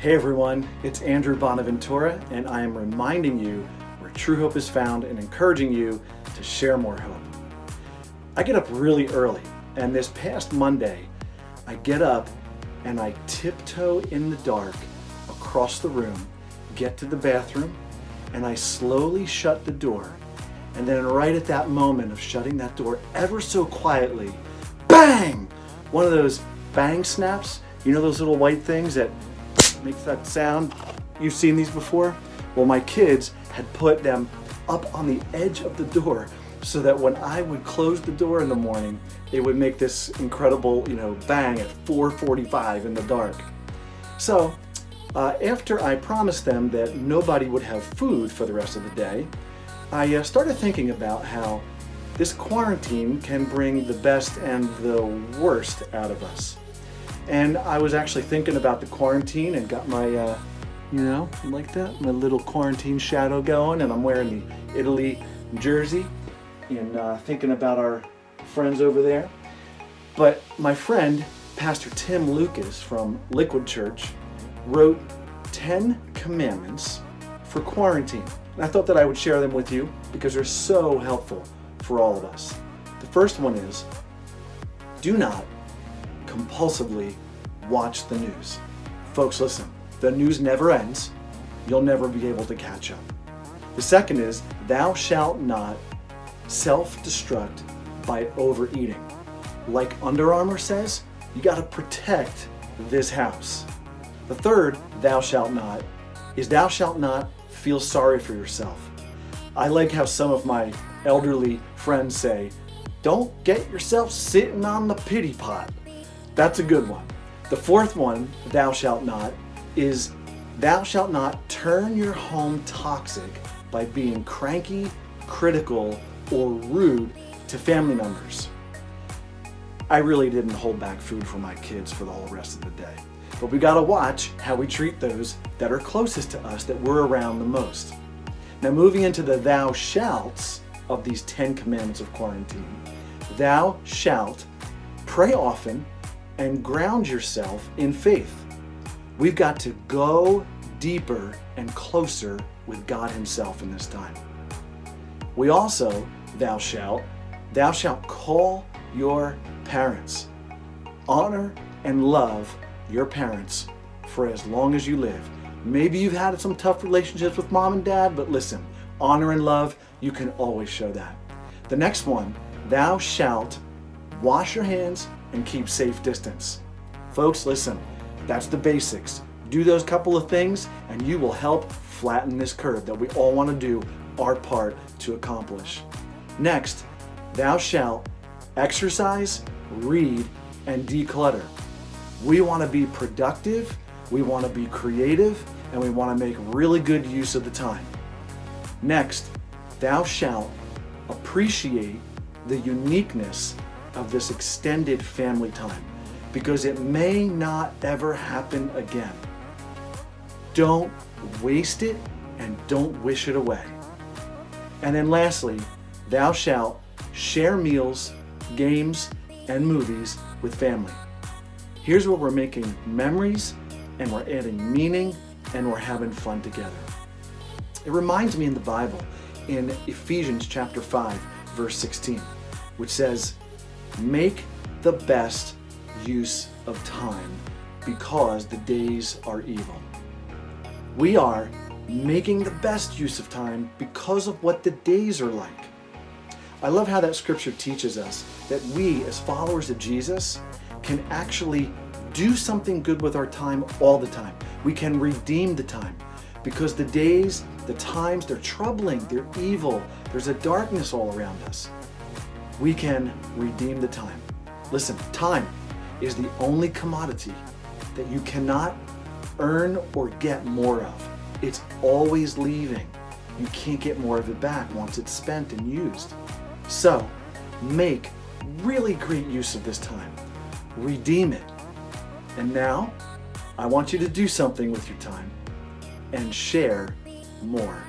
Hey everyone, it's Andrew Bonaventura, and I am reminding you where true hope is found and encouraging you to share more hope. I get up really early, and this past Monday, I get up and I tiptoe in the dark across the room, get to the bathroom, and I slowly shut the door. And then right at that moment of shutting that door ever so quietly, bang! One of those bang snaps, you know those little white things that makes that sound? You've seen these before? Well, my kids had put them up on the edge of the door so that when I would close the door in the morning, it would make this incredible, bang at 4:45 in the dark. So, after I promised them that nobody would have food for the rest of the day, I started thinking about how this quarantine can bring the best and the worst out of us. And I was actually thinking about the quarantine and got my, like that, my little quarantine shadow going, and I'm wearing the Italy jersey and thinking about our friends over there. But my friend, Pastor Tim Lucas from Liquid Church, wrote 10 commandments for quarantine. And I thought that I would share them with you because they're so helpful for all of us. The first one is, do not compulsively watch the news. Folks, listen, the news never ends. You'll never be able to catch up. The second is, thou shalt not self-destruct by overeating. Like Under Armour says, you got to protect this house. The third, thou shalt not, is thou shalt not feel sorry for yourself. I like how some of my elderly friends say, don't get yourself sitting on the pity pot. That's a good one. The fourth one, thou shalt not, is thou shalt not turn your home toxic by being cranky, critical, or rude to family members. I really didn't hold back food for my kids for the whole rest of the day. But we gotta watch how we treat those that are closest to us, that we're around the most. Now moving into the thou shalts of these 10 commandments of quarantine. Thou shalt pray often and ground yourself in faith. We've got to go deeper and closer with God Himself in this time. We also, thou shalt call your parents. Honor and love your parents for as long as you live. Maybe you've had some tough relationships with mom and dad, but listen, honor and love, you can always show that. The next one, thou shalt wash your hands and keep safe distance. Folks, listen, that's the basics. Do those couple of things and you will help flatten this curve that we all want to do our part to accomplish. Next, thou shalt exercise, read, and declutter. We want to be productive, we want to be creative, and we want to make really good use of the time. Next, thou shalt appreciate the uniqueness of this extended family time because it may not ever happen again. Don't waste it and don't wish it away. And then lastly, thou shalt share meals, games, and movies with family. Here's where we're making memories and we're adding meaning and we're having fun together. It reminds me in the Bible in Ephesians chapter 5, verse 16, which says, make the best use of time because the days are evil. We are making the best use of time because of what the days are like. I love how that scripture teaches us that we, as followers of Jesus, can actually do something good with our time all the time. We can redeem the time because the days, the times, they're troubling, they're evil, there's a darkness all around us. We can redeem the time. Listen, time is the only commodity that you cannot earn or get more of. It's always leaving. You can't get more of it back once it's spent and used. So, make really great use of this time. Redeem it. And now, I want you to do something with your time and share more.